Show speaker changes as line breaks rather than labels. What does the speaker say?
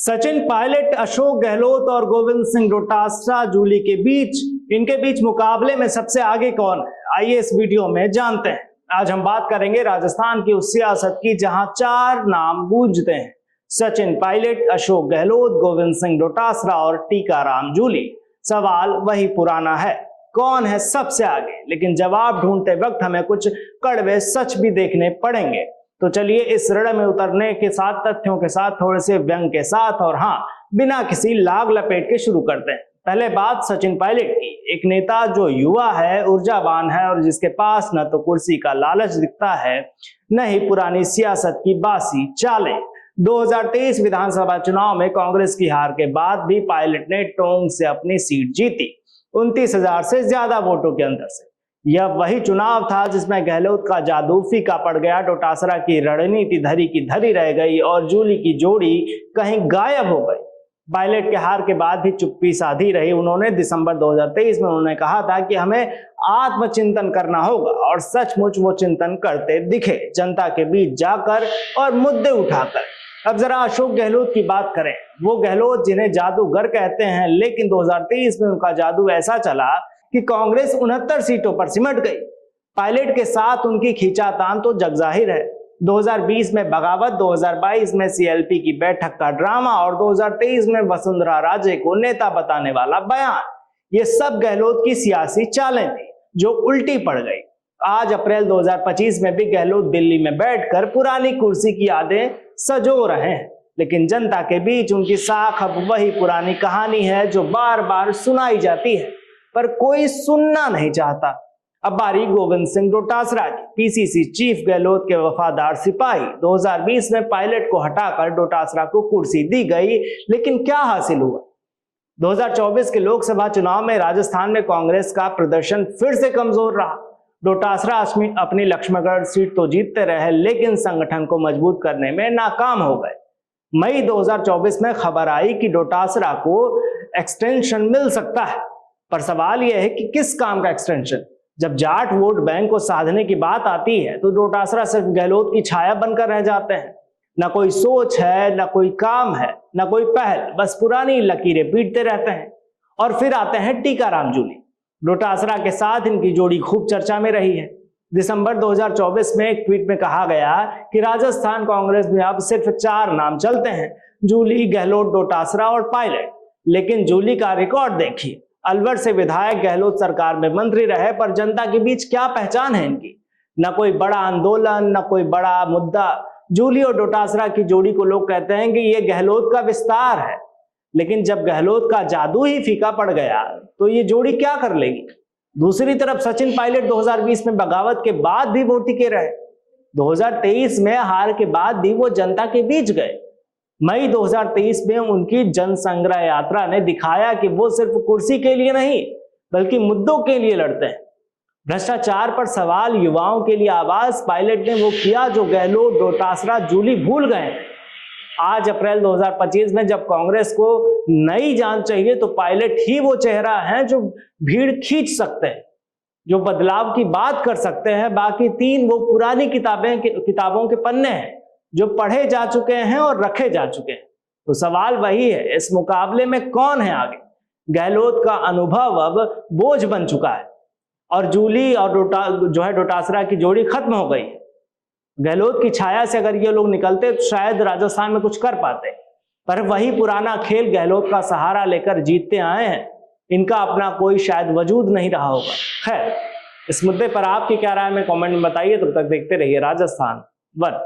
सचिन पायलट, अशोक गहलोत और गोविंद सिंह डोटासरा जूली के बीच, इनके बीच मुकाबले में सबसे आगे कौन है, आइए इस वीडियो में जानते हैं। आज हम बात करेंगे राजस्थान की उस सियासत की जहां चार नाम गूंजते हैं: सचिन पायलट, अशोक गहलोत, गोविंद सिंह डोटासरा और टीकाराम जूली। सवाल वही पुराना है, कौन है सबसे आगे? लेकिन जवाब ढूंढते वक्त हमें कुछ कड़वे सच भी देखने पड़ेंगे। तो चलिए इस रण में उतरने के साथ, तथ्यों के साथ, थोड़े से व्यंग के साथ और बिना किसी लाग लपेट के शुरू करते हैं। पहले बात सचिन पायलट की, एक नेता जो युवा है, ऊर्जावान है और जिसके पास न तो कुर्सी का लालच दिखता है, न ही पुरानी सियासत की बासी चालें। 2023 विधानसभा चुनाव में कांग्रेस की हार के बाद भी पायलट ने टोंक से अपनी सीट जीती, 29,000 से ज्यादा वोटों के अंतर से। यह वही चुनाव था जिसमें गहलोत का जादू फीका पड़ गया, डोटासरा की रणनीति धरी की धरी रह गई और जूली की जोड़ी कहीं गायब हो गई। पायलट के हार के बाद भी चुप्पी साधी रही। उन्होंने दिसंबर 2023 में उन्होंने कहा था कि हमें आत्मचिंतन करना होगा और सचमुच वो चिंतन करते दिखे, जनता के बीच जाकर और मुद्दे उठाकर। अब जरा अशोक गहलोत की बात करें। वो गहलोत जिन्हें जादूगर कहते हैं, लेकिन 2023 में उनका जादू ऐसा चला कि कांग्रेस 69 सीटों पर सिमट गई। पायलट के साथ उनकी खींचातान तो जगजाहिर है। 2020 में बगावत, 2022 में सीएलपी की बैठक का ड्रामा और 2023 में वसुंधरा राजे को नेता बताने वाला बयान, ये सब गहलोत की सियासी चालें थी जो उल्टी पड़ गई। आज अप्रैल 2025 में भी गहलोत दिल्ली में बैठकर पुरानी कुर्सी की यादें सजो रहे हैं, लेकिन जनता के बीच उनकी साख अब वही पुरानी कहानी है जो बार बार सुनाई जाती है, पर कोई सुनना नहीं चाहता। अब बारी गोविंद सिंह डोटासरा की। पीसीसी चीफ गहलोत के वफादार सिपाही। 2020 में पायलट को हटाकर डोटासरा को कुर्सी दी गई, लेकिन क्या हासिल हुआ? 2024 के लोकसभा चुनाव में राजस्थान में कांग्रेस का प्रदर्शन फिर से कमजोर रहा। डोटासरा अपनी लक्ष्मणगढ़ सीट तो जीतते रहे, लेकिन संगठन को मजबूत करने में नाकाम हो गए। मई 2024 में खबर आई कि डोटासरा को एक्सटेंशन मिल सकता है, पर सवाल यह है कि किस काम का एक्सटेंशन? जब जाट वोट बैंक को साधने की बात आती है तो डोटासरा सिर्फ गहलोत की छाया बनकर रह जाते हैं। न कोई सोच है, न कोई काम है, न कोई पहल, बस पुरानी लकीरें पीटते रहते हैं। और फिर आते हैं टीकाराम जूली। डोटासरा के साथ इनकी जोड़ी खूब चर्चा में रही है। दिसंबर 2024 में एक ट्वीट में कहा गया कि राजस्थान कांग्रेस में अब सिर्फ 4 नाम चलते हैं: जूली, गहलोत, डोटासरा और पायलट। लेकिन जूली का रिकॉर्ड देखिए, अलवर से विधायक, गहलोत सरकार में मंत्री रहे, पर जनता के बीच क्या पहचान है इनकी? न कोई बड़ा आंदोलन, न कोई बड़ा मुद्दा। जूली और डोटासरा की जोड़ी को लोग कहते हैं कि ये गहलोत का विस्तार है, लेकिन जब गहलोत का जादू ही फीका पड़ गया तो ये जोड़ी क्या कर लेगी? दूसरी तरफ सचिन पायलट 2020 में बगावत के बाद भी वो टिके रहे। 2023 में हार के बाद भी वो जनता के बीच गए। मई 2023 में उनकी जनसंग्रह यात्रा ने दिखाया कि वो सिर्फ कुर्सी के लिए नहीं, बल्कि मुद्दों के लिए लड़ते हैं। भ्रष्टाचार पर सवाल, युवाओं के लिए आवाज, पायलट ने वो किया जो गहलोत, डोटासरा, जूली भूल गए। आज अप्रैल 2025 में जब कांग्रेस को नई जान चाहिए तो पायलट ही वो चेहरा है जो भीड़ खींच सकते हैं, जो बदलाव की बात कर सकते हैं। बाकी 3 वो पुरानी किताबों के पन्ने हैं जो पढ़े जा चुके हैं और रखे जा चुके हैं। तो सवाल वही है, इस मुकाबले में कौन है आगे? गहलोत का अनुभव अब बोझ बन चुका है और जूली और डोटासरा की जोड़ी खत्म हो गई है। गहलोत की छाया से अगर ये लोग निकलते तो शायद राजस्थान में कुछ कर पाते, पर वही पुराना खेल गहलोत का सहारा लेकर जीतते आए हैं। इनका अपना कोई शायद वजूद नहीं रहा होगा। खैर, इस मुद्दे पर आपकी क्या राय है, कमेंट में बताइए। तब तक देखते रहिए राजस्थान वन।